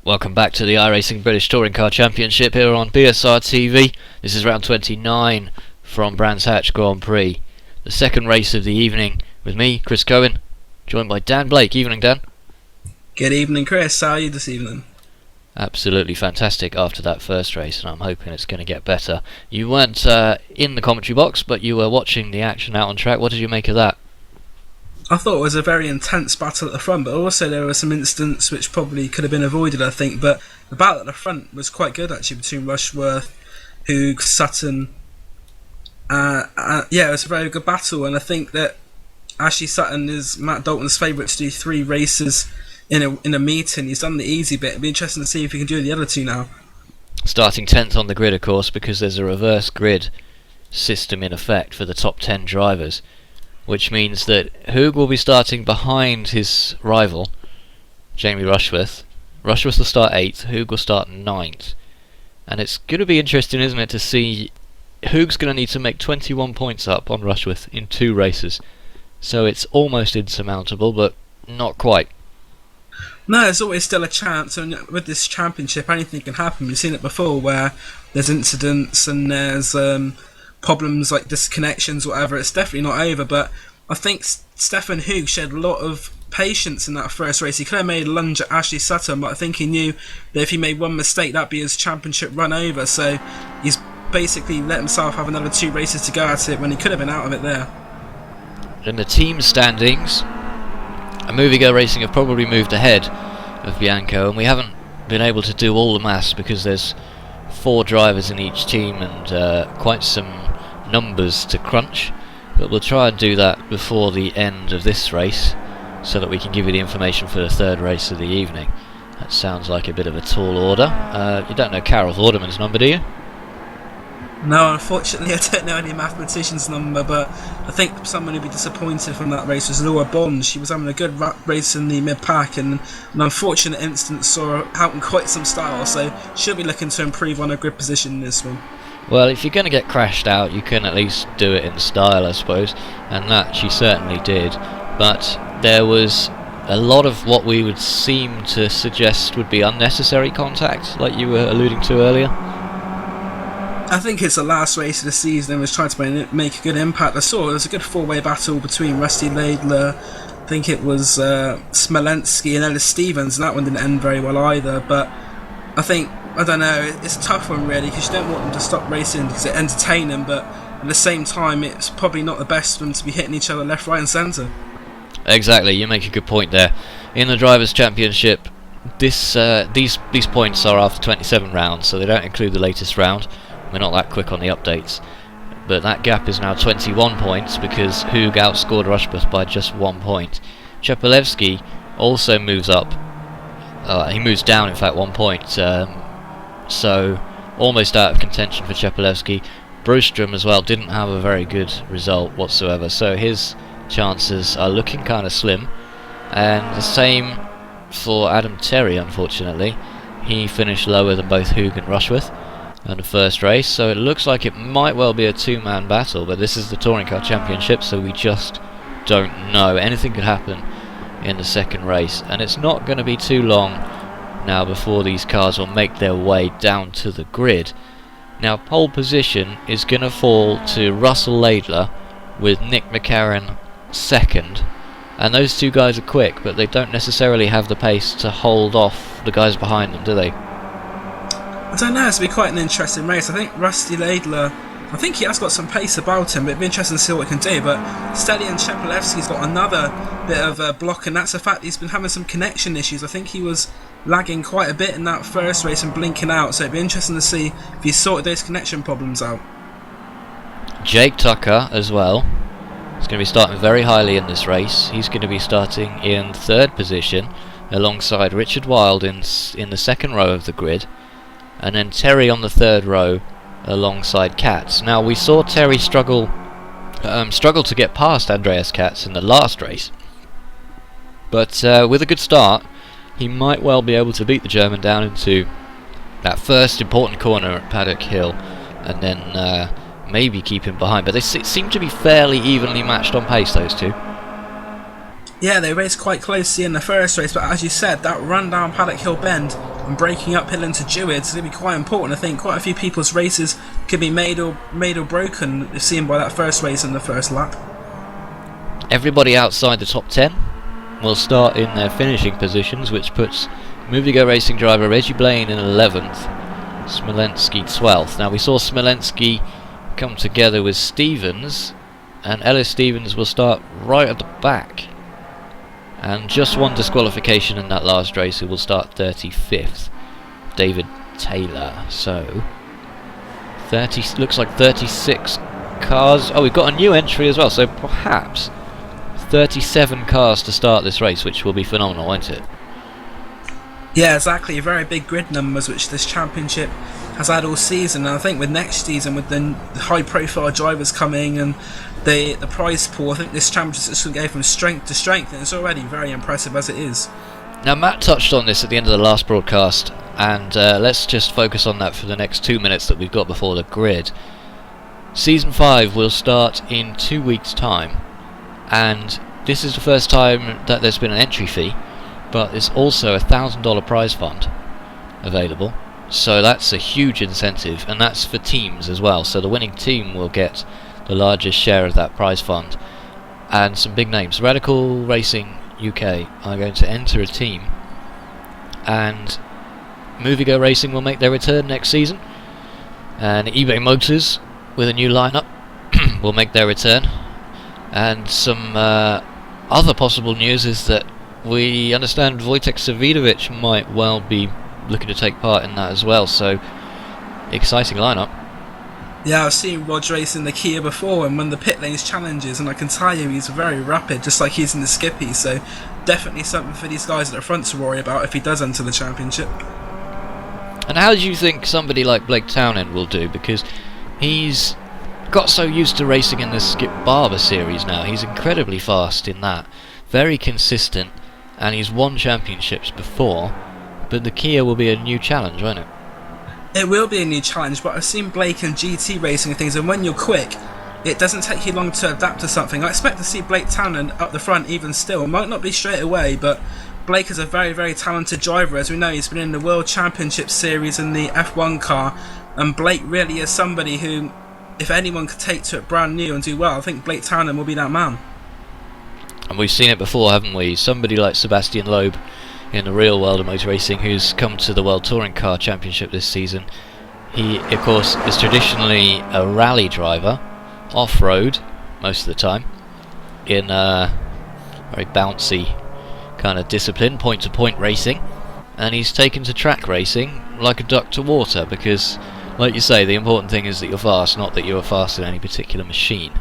Welcome back to the iRacing British Touring Car Championship here on BSR TV. This is round 29 from Brands Hatch Grand Prix. The second race of the evening with me, Chris Cohen, joined by Dan Blake. Evening, Dan. Good evening, Chris. How are you this evening? Absolutely fantastic after that first race, and I'm hoping it's going to get better. You weren't in the commentary box, but you were watching the action out on track. What did you make of that? I thought it was a very intense battle at the front, but also there were some incidents which probably could have been avoided, I think. But the battle at the front was quite good, actually, between Rushworth, Hoog, Sutton. Yeah, it was a very good battle, and I think that Ashley Sutton is Matt Dalton's favourite to do 3 races in a meeting. He's done the easy bit. It'll be interesting to see if he can do the other 2 now. Starting 10th on the grid, of course, because there's a reverse grid system in effect for the top 10 drivers, which means that Hoog will be starting behind his rival, Jamie Rushworth. Rushworth will start 8th, Hoog will start 9th. And it's going to be interesting, isn't it, to see Hoog's going to need to make 21 points up on Rushworth in 2 races. So it's almost insurmountable, but not quite. No, there's always still a chance, and with this championship anything can happen. We've seen it before where there's incidents and there's problems like disconnections, whatever. It's definitely not over, but I think Stefan Hoog showed a lot of patience in that first race. He could have made a lunge at Ashley Sutton, but I think he knew that if he made one mistake, that'd be his championship run over. So he's basically let himself have another 2 races to go at it when he could have been out of it there. In the team standings, Movie Racing have probably moved ahead of Bianco, and we haven't been able to do all the maths because there's 4 drivers in each team and quite some numbers to crunch, but we'll try and do that before the end of this race so that we can give you the information for the 3rd race of the evening. That sounds like a bit of a tall order. You don't know Carol Vorderman's number, do you? No, unfortunately I don't know any mathematician's number, but I think someone who'd be disappointed from that race was Laura Bond. She was having a good race in the mid-pack, and an unfortunate instance saw her out in quite some style, so she'll be looking to improve on her grid position in this one. Well, if you're going to get crashed out, you can at least do it in style, I suppose, and that she certainly did. But there was a lot of what we would seem to suggest would be unnecessary contact, like you were alluding to earlier. I think it's the last race of the season and was trying to make a good impact. I saw it was a good 4-way battle between Rusty Laidler, I think it was Smolensky and Ellis Stevens, and that one didn't end very well either. But I think, I don't know, it's a tough one really, because you don't want them to stop racing because it entertains them, but at the same time it's probably not the best for them to be hitting each other left, right and centre. Exactly, you make a good point there. In the Drivers' Championship, these points are after 27 rounds, so they don't include the latest round. We're not that quick on the updates, but that gap is now 21 points because Hoog outscored Rushworth by just 1 point. Chepelevsky also moves up. He moves down, in fact, 1 point. So almost out of contention for Chepelevsky. Brostrom as well didn't have a very good result whatsoever, so his chances are looking kind of slim. And the same for Adam Terry, unfortunately. He finished lower than both Hoog and Rushworth in the first race, so it looks like it might well be a 2-man battle, but this is the Touring Car Championship, so we just don't know. Anything could happen in the second race, and it's not going to be too long now before these cars will make their way down to the grid. Now, pole position is going to fall to Russell Laidler with Nick McCarron 2nd, and those 2 guys are quick, but they don't necessarily have the pace to hold off the guys behind them, do they? I don't know, it's going to be quite an interesting race. I think Rusty Laidler, I think he has got some pace about him, but it'd be interesting to see what he can do. But Stelian Chepelevsky's got another bit of a block, and that's the fact he's been having some connection issues. I think he was lagging quite a bit in that first race and blinking out, so it'd be interesting to see if he sorted those connection problems out. Jake Tucker as well is going to be starting very highly in this race. He's going to be starting in 3rd position alongside Richard Wilde in the 2nd row of the grid, and then Terry on the 3rd row alongside Katz. Now, we saw Terry struggle to get past Andreas Katz in the last race, but with a good start he might well be able to beat the German down into that first important corner at Paddock Hill, and then maybe keep him behind. But they seem to be fairly evenly matched on pace, those 2. Yeah, they raced quite closely in the first race, but as you said, that run down Paddock Hill bend and breaking uphill into Druids is going to be quite important. I think quite a few people's races could be made or broken, seen by that first race in the first lap. Everybody outside the top 10 will start in their finishing positions, which puts Movigo Racing driver Reggie Blaine in 11th, Smolensky 12th. Now we saw Smolensky come together with Stevens, and Ellis Stevens will start right at the back. And just one disqualification in that last race, who will start 35th, David Taylor. So 30 looks like 36 cars. Oh, we've got a new entry as well, so perhaps 37 cars to start this race, which will be phenomenal, won't it? Yeah, exactly. Very big grid numbers, which this championship has had all season. And I think with next season, with the high-profile drivers coming and the prize pool, I think this championship is going to go from strength to strength, and it's already very impressive as it is. Now, Matt touched on this at the end of the last broadcast, and let's just focus on that for the next 2 minutes that we've got before the grid. Season 5 will start in 2 weeks' time, and this is the first time that there's been an entry fee, but there's also a $1,000 prize fund available, so that's a huge incentive, and that's for teams as well. So the winning team will get the largest share of that prize fund, and some big names. Radical Racing UK are going to enter a team, and Movigo Racing will make their return next season, and eBay Motors with a new lineup will make their return. And some other possible news is that we understand Wojtek Savidovic might well be looking to take part in that as well, so exciting lineup. Yeah, I've seen Rog race in the Kia before, and when the pit lanes challenges, and I can tell you he's very rapid, just like he's in the Skippy, so definitely something for these guys at the front to worry about if he does enter the championship. And how do you think somebody like Blake Townend will do? Because he's got so used to racing in the Skip Barber series now. He's incredibly fast in that, very consistent, and he's won championships before, but the Kia will be a new challenge, won't it? It will be a new challenge, but I've seen Blake and GT racing and things, and when you're quick, it doesn't take you long to adapt to something. I expect to see Blake Townend up the front even still. It might not be straight away, but Blake is a very, very talented driver. As we know, he's been in the World Championship Series in the F1 car, and Blake really is somebody who, if anyone could take to it brand new and do well, I think Blake Townend will be that man. And we've seen it before, haven't we? Somebody like Sebastian Loeb in the real world of motor racing, who's come to the World Touring Car Championship this season. He, of course, is traditionally a rally driver, off-road most of the time, in a very bouncy kind of discipline, point-to-point racing, and he's taken to track racing like a duck to water, because, like you say, the important thing is that you're fast, not that you're fast in any particular machine.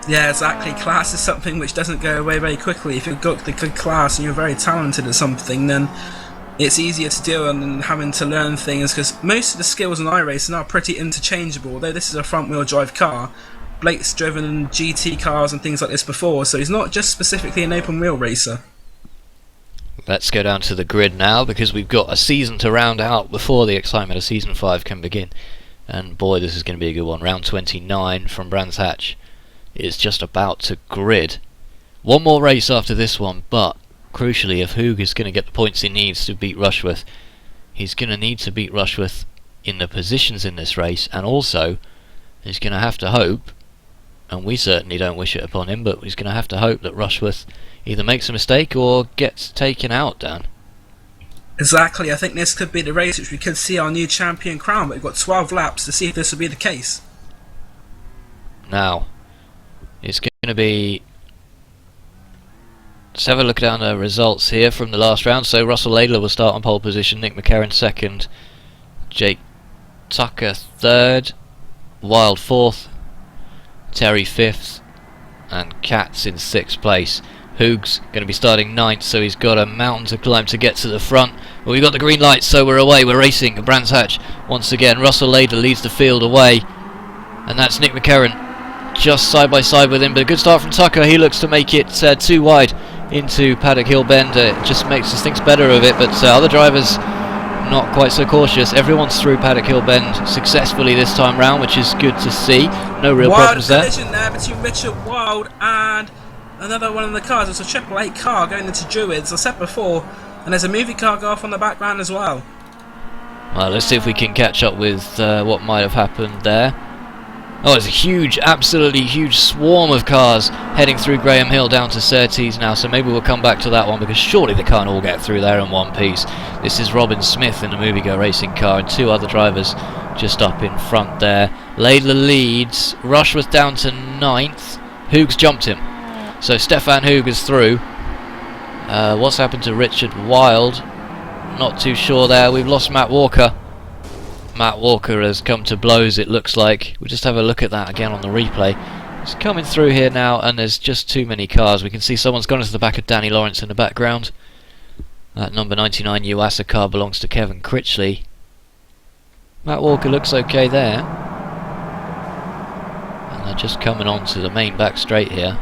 Yeah, exactly. Class is something which doesn't go away very quickly. If you've got the good class and you're very talented at something, then it's easier to do than having to learn things, because most of the skills in iRacing are pretty interchangeable. Although this is a front-wheel drive car, Blake's driven GT cars and things like this before, so he's not just specifically an open-wheel racer. Let's go down to the grid now, because we've got a season to round out before the excitement of Season 5 can begin. And boy, this is going to be a good one. Round 29 from Brands Hatch is just about to grid. One more race after this one, but crucially, if Hoog is going to get the points he needs to beat Rushworth, he's going to need to beat Rushworth in the positions in this race, and also he's going to have to hope, and we certainly don't wish it upon him, but he's going to have to hope that Rushworth either makes a mistake or gets taken out, Dan. Exactly. I think this could be the race which we could see our new champion crown, but we've got 12 laps to see if this will be the case. Now, it's going to be... Let's have a look down the results here from the last round. So Russell Laidler will start on pole position, Nick McCarron second, Jake Tucker third, Wild fourth, Terry fifth, and Katz in sixth place. Hoog's going to be starting ninth, so he's got a mountain to climb to get to the front. But we've got the green light, so we're away. We're racing at Brands Hatch once again. Russell Laidler leads the field away, and that's Nick McCarron just side by side with him, but a good start from Tucker. He looks to make it too wide into Paddock Hill Bend. It just makes us think better of it, but other drivers not quite so cautious. Everyone's through Paddock Hill Bend successfully this time round, which is good to see. No real problems there. Wild collision there between Richard Wild and another one of the cars. It's a 888 car going into Druids, I said before, and there's a movie car go off on the background as well. Well, let's see if we can catch up with what might have happened there. Oh, there's a huge, absolutely huge swarm of cars heading through Graham Hill down to Surtees now, so maybe we'll come back to that one, because surely they can't all get through there in one piece. This is Robin Smith in the Movie Go Racing car, and 2 other drivers just up in front there. Laidler leads, Rushworth down to 9th, Hoog's jumped him. So Stefan Hoog is through. What's happened to Richard Wilde? Not too sure there. We've lost Matt Walker. Matt Walker has come to blows, it looks like. We'll just have a look at that again on the replay. It's coming through here now, and there's just too many cars. We can see someone's gone into the back of Danny Lawrence in the background. That number 99 Yuasa car belongs to Kevin Critchley. Matt Walker looks okay there. And they're just coming on to the main back straight here.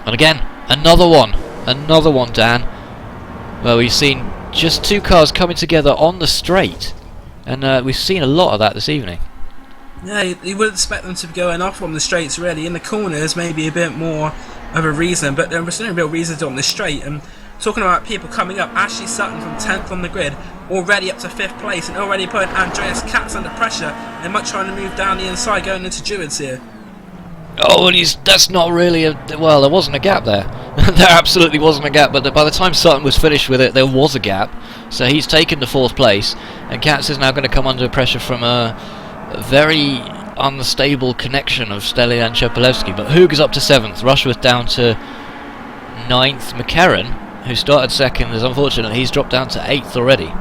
And again, another one. Another one, Dan. Well, we've seen just 2 cars coming together on the straight. And we've seen a lot of that this evening. Yeah, you would expect them to be going off on the straights really. In the corners, maybe a bit more of a reason, but there was no real reason to on the straight. And talking about people coming up, Ashley Sutton from 10th on the grid, already up to 5th place, and already putting Andreas Katz under pressure, and much trying to move down the inside, going into Druids here. Oh, and that's not really well, there wasn't a gap there. There absolutely wasn't a gap, but by the time Sutton was finished with it, there was a gap. So he's taken the 4th place, and Katz is now going to come under pressure from a very unstable connection of Stelly and Chepelewski. But Hoog is up to 7th, Rushworth down to 9th. McCarran, who started 2nd, is unfortunate. He's dropped down to 8th already.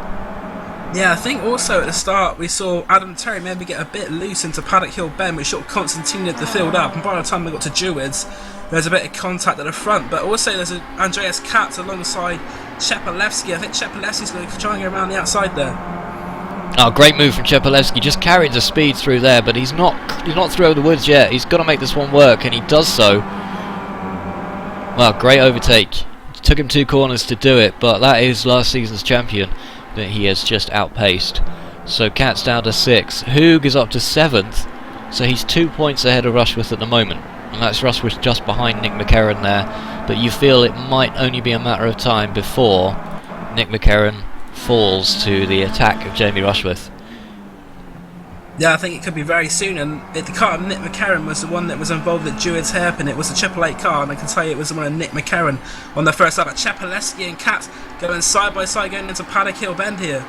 Yeah, I think also at the start we saw Adam Terry maybe get a bit loose into Paddock Hill Bend, which sort of concertinaed the field up, and by the time we got to Druids, there's a bit of contact at the front. But also there's Andreas Katz alongside Chepelewski. I think Chepelewski's going to try and go around the outside there. Oh, great move from Chepelewski. Just carried the speed through there, but he's not through the woods yet. He's got to make this one work, and he does so. Well, great overtake. It took him 2 corners to do it, but that is last season's champion that he has just outpaced. So Katz down to 6th. Hoog is up to 7th, so he's 2 points ahead of Rushworth at the moment, and that's Rushworth just behind Nick McCarran there. But you feel it might only be a matter of time before Nick McCarran falls to the attack of Jamie Rushworth. Yeah, I think it could be very soon, and the car of Nick McCarran was the one that was involved at Druids hairpin. It was a Triple 8 car, and I can tell you it was the one of Nick McCarran on the first lap. But Chepelewski and Katz going side by side going into Paddock Hill Bend here.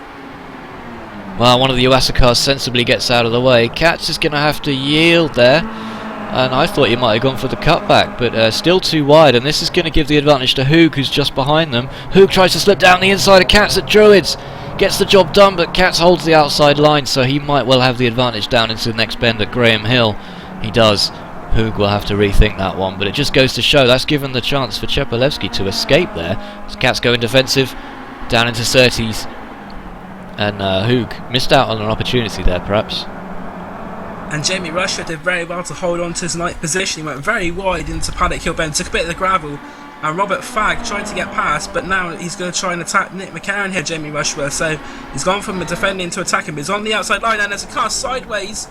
Well, one of the Yuasa cars sensibly gets out of the way. Katz is going to have to yield there, and I thought he might have gone for the cutback, but still too wide, and this is going to give the advantage to Hoog, who's just behind them. Hoog tries to slip down the inside of Katz at Druids. Gets the job done, but Katz holds the outside line, so he might well have the advantage down into the next bend at Graham Hill. He does. Hoog will have to rethink that one, but it just goes to show that's given the chance for Chepelewski to escape there. So Katz going defensive, down into Surtees, and Hoog missed out on an opportunity there, perhaps. And Jamie Rushworth did very well to hold on to his 9th position. He went very wide into Paddock Hill Bend, took a bit of the gravel, and Robert Fagg tried to get past, but now he's going to try and attack Nick McCarran here, Jamie Rushworth. So he's gone from defending to attacking, but he's on the outside line, and there's a car sideways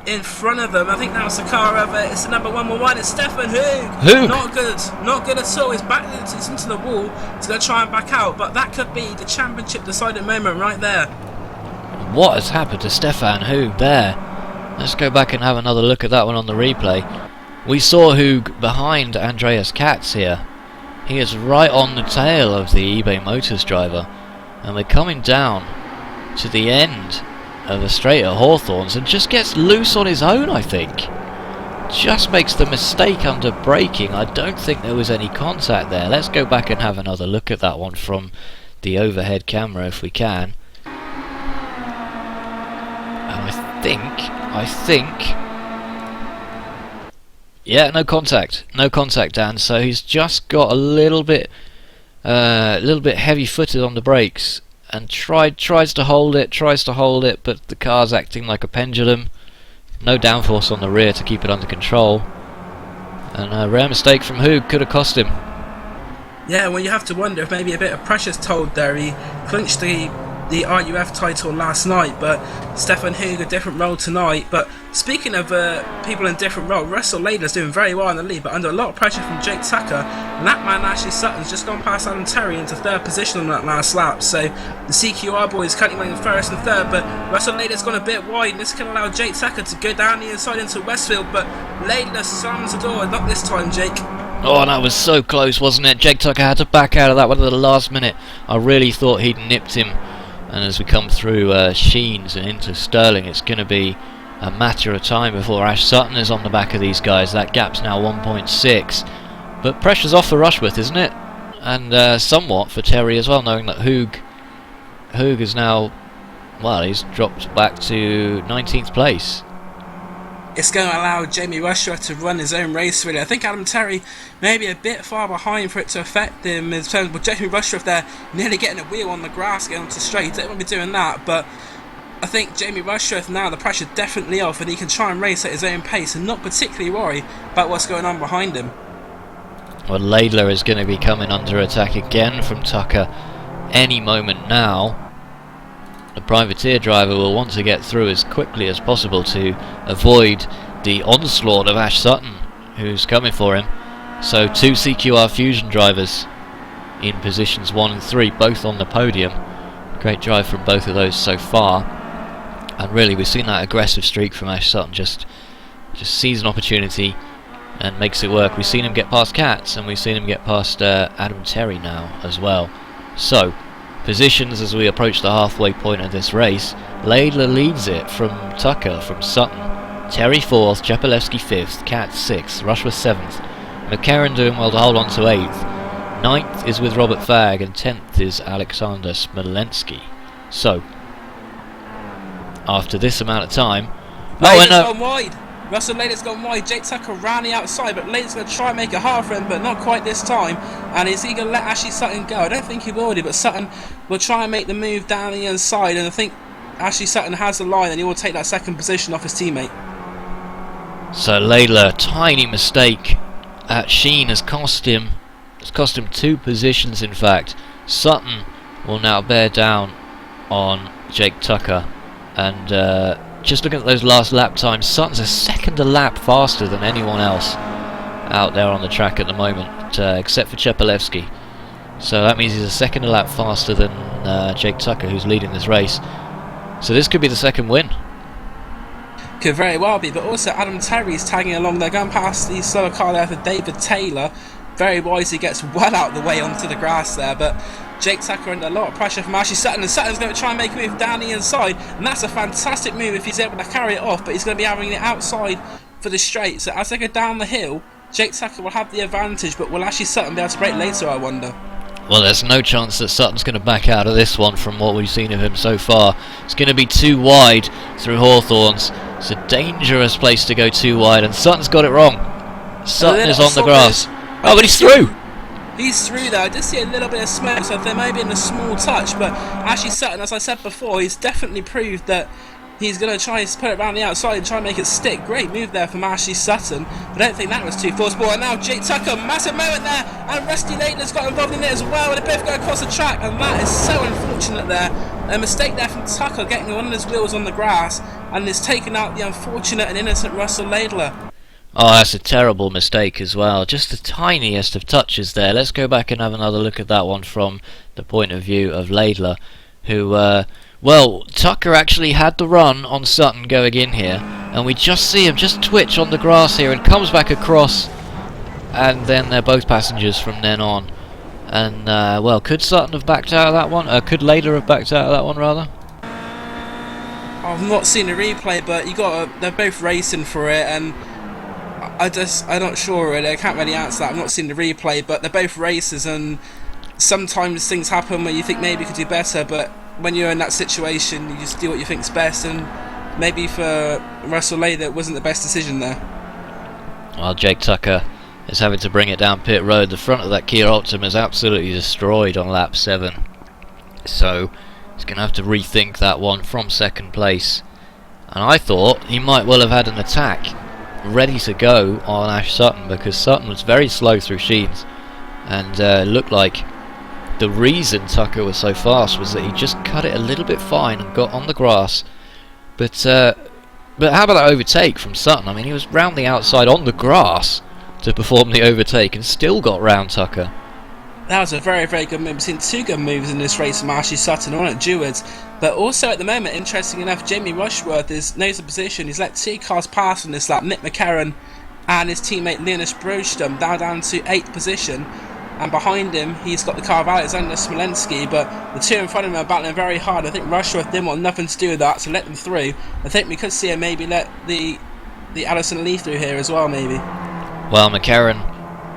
in front of them. I think that was the car of it's the number 111. It's Stefan Hoog. Not good at all. He's back into the wall. He's going to try and back out, but that could be the championship deciding moment right there. What has happened to Stefan Hoog there? Let's go back and have another look at that one on the replay. We saw Hoog behind Andreas Katz here. He is right on the tail of the eBay Motors driver, and we're coming down to the end of the straight at Hawthorns and just gets loose on his own, I think. Just makes the mistake under braking. I don't think there was any contact there. Let's go back and have another look at that one from the overhead camera if we can. And I think yeah, no contact, Dan. So he's just got a little bit heavy-footed on the brakes, and tries to hold it, but the car's acting like a pendulum. No downforce on the rear to keep it under control, and a rare mistake from Hoog could have cost him. Yeah, well, you have to wonder if maybe a bit of pressure's told there. He clinched the the RUF title last night, but Stefan Hug a different role tonight. But speaking of people in different role, Russell Laidler's doing very well in the lead, but under a lot of pressure from Jake Tucker, and that man Ashley Sutton's just gone past Adam Terry into third position on that last lap. So the CQR boys currently running first and third, but Russell Laidler's gone a bit wide, and this can allow Jake Tucker to go down the inside into Westfield, but Laidler slams the door, not this time, Jake. Oh, that was so close, wasn't it? Jake Tucker had to back out of that one at the last minute. I really thought he'd nipped him. And as we come through Sheens and into Sterling, it's going to be a matter of time before Ash Sutton is on the back of these guys. That gap's now 1.6. But pressure's off for Rushworth, isn't it? And somewhat for Terry as well, knowing that Hug is now, well, he's dropped back to 19th place. It's going to allow Jamie Rushworth to run his own race, really. I think Adam Terry may be a bit far behind for it to affect him in terms of Jamie Rushworth there nearly getting a wheel on the grass, going onto straight. He don't want to be doing that, but I think Jamie Rushworth now, the pressure definitely off, and he can try and race at his own pace and not particularly worry about what's going on behind him. Well, Laidler is going to be coming under attack again from Tucker any moment now. The privateer driver will want to get through as quickly as possible to avoid the onslaught of Ash Sutton, who's coming for him. So 2 CQR Fusion drivers in positions 1 and 3, both on the podium. Great drive from both of those so far. And really, we've seen that aggressive streak from Ash Sutton, just sees an opportunity and makes it work. We've seen him get past Katz, and we've seen him get past Adam Terry now as well. So positions as we approach the halfway point of this race. Laidler leads it from Tucker, from Sutton. Terry 4th, Czapalewski 5th, Katz 6th, Rushworth 7th. McCarran doing well to hold on to 8th. 9th is with Robert Fagg, and 10th is Alexander Smolensky. So, after this amount of time... Laidler's gone wide! Russell Laidler's gone wide. Jake Tucker ran the outside, but Laidler's going to try and make it hard for him, but not quite this time. And is he going to let Ashley Sutton go? I don't think he will do, but Sutton will try and make the move down the inside, and I think Ashley Sutton has the line, and he will take that second position off his teammate. So Laidler, tiny mistake at Sheen has cost him 2 positions in fact. Sutton will now bear down on Jake Tucker, and just looking at those last lap times, Sutton's a second a lap faster than anyone else out there on the track at the moment, except for Czapalewski. So that means he's a second a lap faster than Jake Tucker, who's leading this race. So this could be the second win. Could very well be, but also Adam Terry's tagging along. They're going past the slower car there for David Taylor. Very wisely gets well out of the way onto the grass there, but Jake Tucker under a lot of pressure from Ashley Sutton, and Sutton's going to try and make a move down the inside, and that's a fantastic move if he's able to carry it off, but he's going to be having it outside for the straight. So as they go down the hill, Jake Tucker will have the advantage, but will Ashley Sutton be able to break later, I wonder? Well, there's no chance that Sutton's going to back out of this one from what we've seen of him so far. It's going to be too wide through Hawthorns. It's a dangerous place to go too wide, and Sutton's got it wrong. Sutton is on the grass. Oh, but he's through! He's through there. I did see a little bit of smoke, so there may be a small touch, but Ashley Sutton, as I said before, he's definitely proved that he's going to try and put it around the outside and try and make it stick. Great move there from Ashley Sutton. I don't think that was too forceful. And now Jake Tucker, massive moment there, and Rusty Laidler's got involved in it as well, and they both go across the track, and that is so unfortunate there. A mistake there from Tucker getting one of his wheels on the grass, and has taken out the unfortunate and innocent Russell Laidler. Oh, that's a terrible mistake as well. Just the tiniest of touches there. Let's go back and have another look at that one from the point of view of Laidler, who, well, Tucker actually had the run on Sutton going in here, and we just see him just twitch on the grass here and comes back across, and then they're both passengers from then on. And, well, could Sutton have backed out of that one? Could Laidler have backed out of that one, rather? I've not seen the replay, but they're both racing for it, and I'm not sure really. I can't really answer that. I've not seen the replay, but they're both racers, and sometimes things happen where you think maybe you could do better, but when you're in that situation, you just do what you think's best, and maybe for Russell Laidler it wasn't the best decision there. Well, Jake Tucker is having to bring it down pit road. The front of that Kia Optima is absolutely destroyed on lap 7, so he's going to have to rethink that one from second place. And I thought he might well have had an attack ready to go on Ash Sutton, because Sutton was very slow through Sheens, and looked like the reason Tucker was so fast was that he just cut it a little bit fine and got on the grass. But how about that overtake from Sutton? I mean, he was round the outside on the grass to perform the overtake and still got round Tucker. That was a very, very good move. We've seen two good moves in this race from Ashley Sutton, one at Druids. But also at the moment, interesting enough, Jamie Rushworth knows the position. He's let two cars pass on this lap, Nick McCarron and his teammate Linus Brostrom, down to 8th position. And behind him, he's got the car of Alexander Smolensky, but the two in front of him are battling very hard. I think Rushworth didn't want nothing to do with that, so let them through. I think we could see him maybe let the Allison Lee through here as well, maybe. Well, McCarron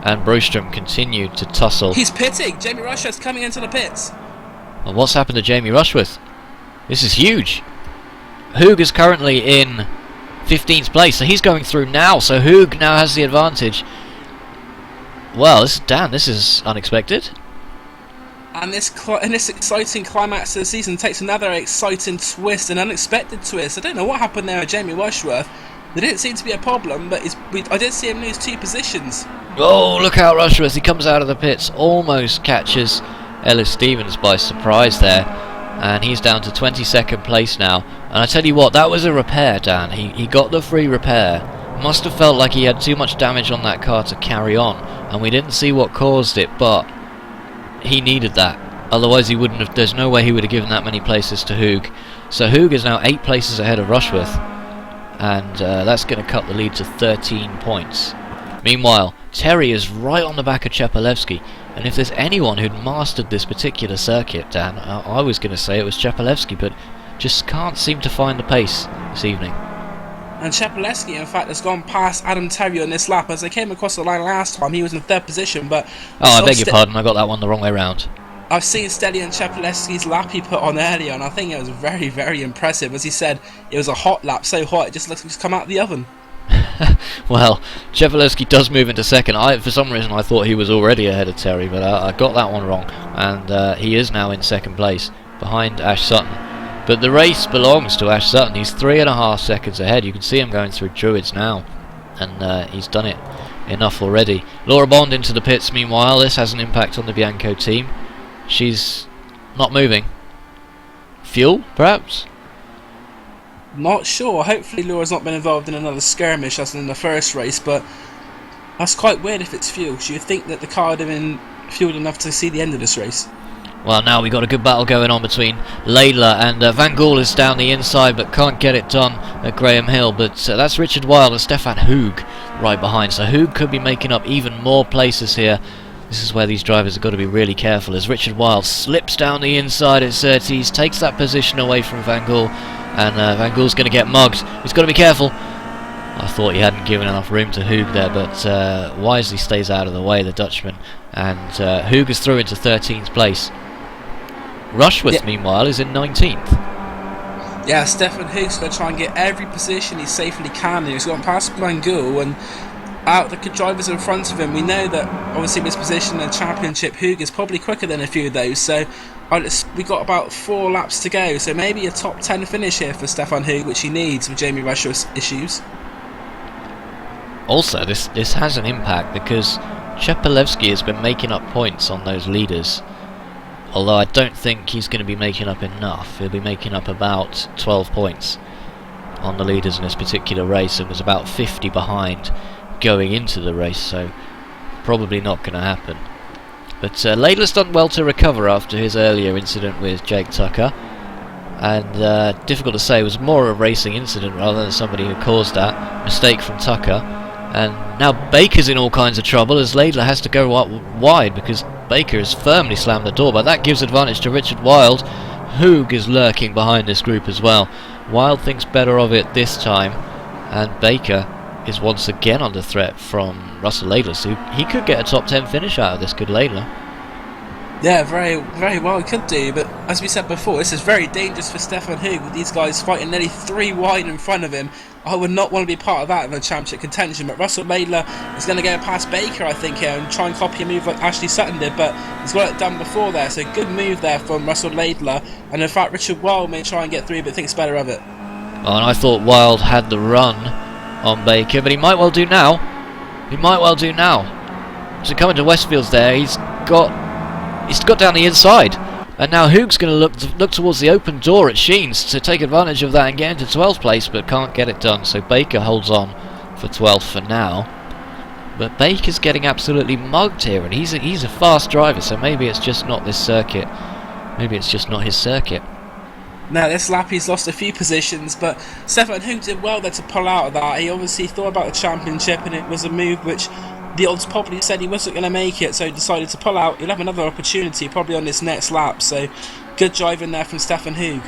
and Brostrom continued to tussle. He's pitting! Jamie Rushworth's coming into the pits. Well, what's happened to Jamie Rushworth? This is huge. Hoog is currently in 15th place, so he's going through now, so Hoog now has the advantage. Well, this is unexpected. And this exciting climax of the season takes another exciting twist, an unexpected twist. I don't know what happened there with Jamie Rushworth. There didn't seem to be a problem, but I did see him lose 2 positions. Oh, look out, Rushworth. He comes out of the pits, almost catches Ellis Stevens by surprise there. And he's down to 22nd place now. And I tell you what, that was a repair, Dan. He got the free repair. Must have felt like he had too much damage on that car to carry on. And we didn't see what caused it, but he needed that. Otherwise he wouldn't have. There's no way he would have given that many places to Hoog. So Hoog is now 8 places ahead of Rushworth. And that's going to cut the lead to 13 points. Meanwhile, Terry is right on the back of Chepalevsky, and if there's anyone who'd mastered this particular circuit, Dan, I was going to say it was Chepalevsky, but just can't seem to find the pace this evening. And Chepalevsky, in fact, has gone past Adam Terry on this lap. As they came across the line last time, he was in 3rd position, but... Oh, I beg your pardon, I got that one the wrong way round. I've seen Stelian Chepalevsky's lap he put on earlier, and I think it was very, very impressive. As he said, it was a hot lap, so hot it just looks like it's come out of the oven. Well, Chepalevsky does move into 2nd. For some reason I thought he was already ahead of Terry, but I got that one wrong. And he is now in 2nd place, behind Ash Sutton. But the race belongs to Ash Sutton. He's 3.5 seconds ahead. You can see him going through Druids now. And he's done it enough already. Laura Bond into the pits meanwhile. This has an impact on the Bianco team. She's not moving. Fuel, perhaps? Not sure. Hopefully Laura's not been involved in another skirmish as in the first race, but that's quite weird if it's fuel. So you'd think that the car would have been fueled enough to see the end of this race. Well, now we've got a good battle going on between Laidler and Van Gool is down the inside but can't get it done at Graham Hill. But that's Richard Wilde and Stefan Hoog right behind. So Hoog could be making up even more places here. This is where these drivers have got to be really careful as Richard Wilde slips down the inside at Surtees, takes that position away from Van Gool. And Van Gool's going to get mugged. He's got to be careful. I thought he hadn't given enough room to Hoog there, but wisely stays out of the way, the Dutchman. And Hoog is through into 13th place. Rushworth, meanwhile, is in 19th. Yeah, Stefan Hoog's going to try and get every position he safely can. He's gone past Van Gool and out the drivers in front of him. We know that, obviously, with his position in the championship, Hoog is probably quicker than a few of those. So we got about 4 laps to go, so maybe a top 10 finish here for Stefan Hoog, which he needs with Jamie Rushworth's issues. Also, this has an impact because Chepalevsky has been making up points on those leaders, although I don't think he's going to be making up enough. He'll be making up about 12 points on the leaders in this particular race and was about 50 behind going into the race, so probably not going to happen. But Laidler's done well to recover after his earlier incident with Jake Tucker, and difficult to say, it was more a racing incident rather than somebody who caused that mistake from Tucker. And now Baker's in all kinds of trouble as Laidler has to go wide because Baker has firmly slammed the door, but that gives advantage to Richard Wilde. Hoog is lurking behind this group as well. Wilde thinks better of it this time, and Baker is once again under threat from Russell Laidler, so he could get a top 10 finish out of this, could Laidler. Yeah, very, very well he could do, but as we said before, this is very dangerous for Stefan Hoog with these guys fighting nearly 3 wide in front of him. I would not want to be part of that in the championship contention, but Russell Laidler is going to go past Baker, I think, here and try and copy a move like Ashley Sutton did, but he's got it done before there, so good move there from Russell Laidler, and in fact Richard Wilde may try and get through but thinks better of it. Oh, and I thought Wilde had the run on Baker, but he might well do now. So coming to Westfields there, he's got He's got down the inside. And now Hoog's going to look towards the open door at Sheen's to take advantage of that and get into 12th place, but can't get it done. So Baker holds on for 12th for now. But Baker's getting absolutely mugged here, and he's a fast driver, so maybe it's just not this circuit. Maybe it's just not his circuit. Now this lap he's lost a few positions, but Stefan Hoog did well there to pull out of that. He obviously thought about the championship, and it was a move which the odds probably said he wasn't going to make it, so he decided to pull out. He'll have another opportunity probably on this next lap, so good driving there from Stefan Hoog.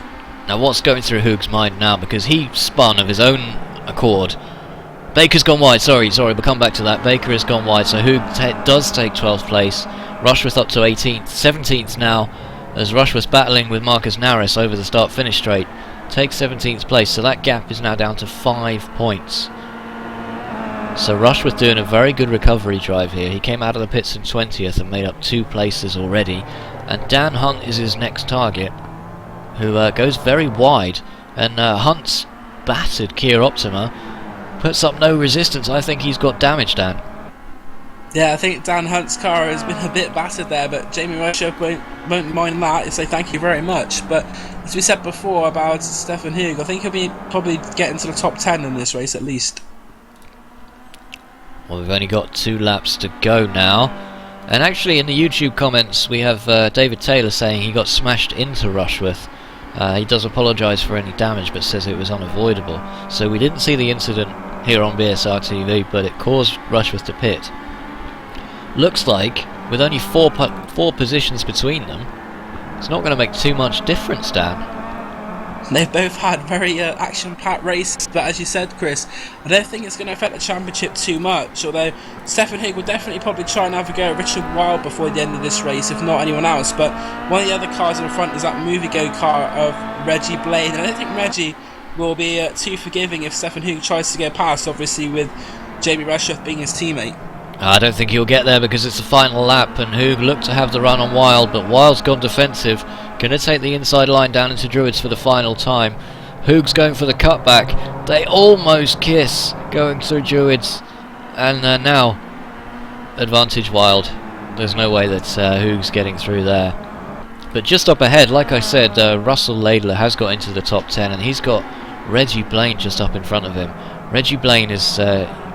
Now what's going through Hoog's mind now, because he spun of his own accord. Baker's gone wide, sorry, we'll come back to that. Baker has gone wide, so Hoog does take 12th place. Rushworth up to 18th, 17th now, as Rushworth's battling with Marcus Naris over the start-finish straight. Takes 17th place, so that gap is now down to 5 points. So Rushworth doing a very good recovery drive here. He came out of the pits in 20th and made up 2 places already. And Dan Hunt is his next target, who goes very wide. And Hunt's battered Kia Optima puts up no resistance. I think he's got damage, Dan. Yeah, I think Dan Hunt's car has been a bit battered there, but Jamie Rushworth won't mind that and say thank you very much. But as we said before about Stefan Hoog, I think he'll be probably getting to the top 10 in this race at least. Well, we've only got 2 laps to go now. And actually in the YouTube comments we have David Taylor saying he got smashed into Rushworth. He does apologise for any damage but says it was unavoidable. So we didn't see the incident here on BSR TV, but it caused Rushworth to pit. Looks like, with only 4 positions between them, it's not going to make too much difference, Dan. They've both had very action-packed races, but as you said, Chris, I don't think it's going to affect the championship too much, although Stefan Hoog will definitely probably try and have a go at Richard Wilde before the end of this race, if not anyone else. But one of the other cars in the front is that Movie Go car of Reggie Blade, and I don't think Reggie will be too forgiving if Stefan Hoog tries to go past, obviously with Jamie Rushworth being his teammate. I don't think he'll get there because it's the final lap, and Hoog looked to have the run on Wilde, but Wilde's gone defensive. Going to take the inside line down into Druids for the final time. Hoog's going for the cutback. They almost kiss going through Druids, and now advantage Wilde. There's no way that Hoog's getting through there. But just up ahead, like I said, Russell Laidler has got into the top 10, and he's got Reggie Blaine just up in front of him. Reggie Blaine is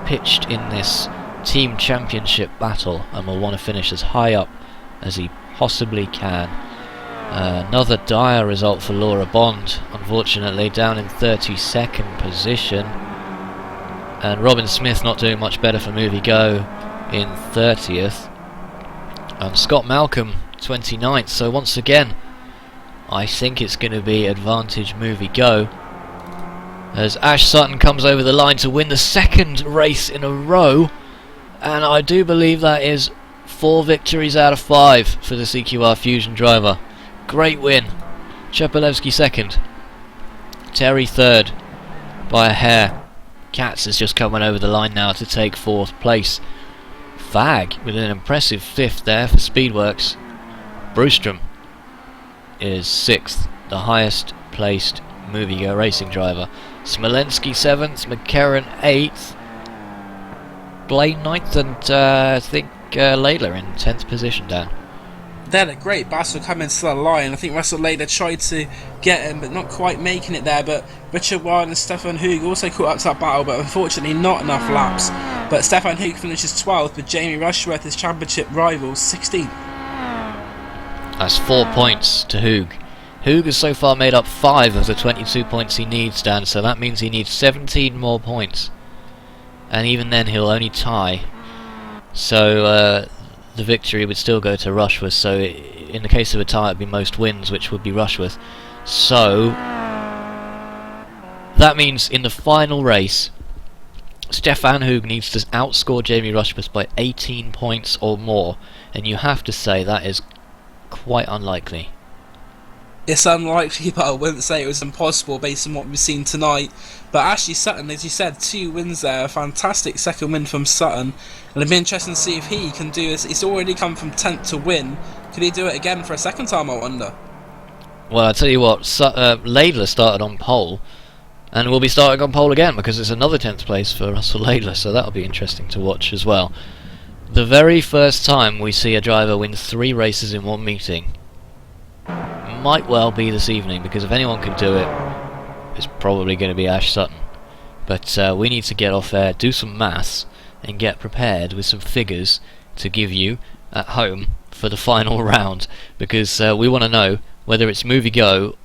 pitched in this team championship battle and will want to finish as high up as he possibly can. Another dire result for Laura Bond, unfortunately, down in 32nd position, and Robin Smith not doing much better for Movie Go in 30th, and Scott Malcolm 29th. So once again I think it's going to be advantage Movie Go, as Ash Sutton comes over the line to win the 2nd race in a row. And I do believe that is 4 victories out of 5 for the CQR Fusion driver. Great win. Chepelevsky 2nd. Terry 3rd by a hair. Katz is just coming over the line now to take 4th place. Fag with an impressive 5th there for Speedworks. Brewstrom is 6th, the highest placed Movie Go racing driver. Smolensky 7th, McCarran 8th. Blaine 9th, and I think Laidler in 10th position, Dan. They had a great battle coming to the line. I think Russell Laidler tried to get him, but not quite making it there. But Richard Wilde and Stefan Hoog also caught up to that battle, but unfortunately not enough laps. But Stefan Hoog finishes 12th, with Jamie Rushworth, his championship rival, 16th. That's 4 points to Hoog. Hoog has so far made up 5 of the 22 points he needs, Dan, so that means he needs 17 more points. And even then he'll only tie, so the victory would still go to Rushworth. So in the case of a tie, it'd be most wins, which would be Rushworth. So that means in the final race, Stefan Hoog needs to outscore Jamie Rushworth by 18 points or more, and you have to say that is quite unlikely. It's unlikely, but I wouldn't say it was impossible based on what we've seen tonight. But Ashley Sutton, as you said, 2 wins there, a fantastic 2nd win from Sutton, and it'd be interesting to see if he can do this. He's already come from 10th to win. Could he do it again for a 2nd time, I wonder? Well, I'll tell you what, Laidler started on pole, and will be starting on pole again because it's another 10th place for Russell Laidler, so that'll be interesting to watch as well. The very first time we see a driver win 3 races in one meeting might well be this evening, because if anyone can do it, it's probably going to be Ash Sutton. But we need to get off there, do some maths, and get prepared with some figures to give you at home for the final round, because we want to know whether it's Movie Go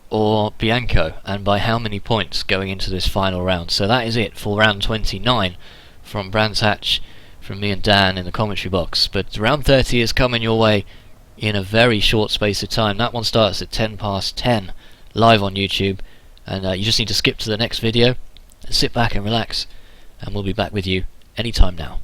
or Bianco, and by how many points going into this final round. So that is it for round 29 from Brands Hatch, from me and Dan in the commentary box. But round 30 is coming your way in a very short space of time. That one starts at 10 past 10 live on YouTube, and you just need to skip to the next video and sit back and relax, and we'll be back with you anytime now.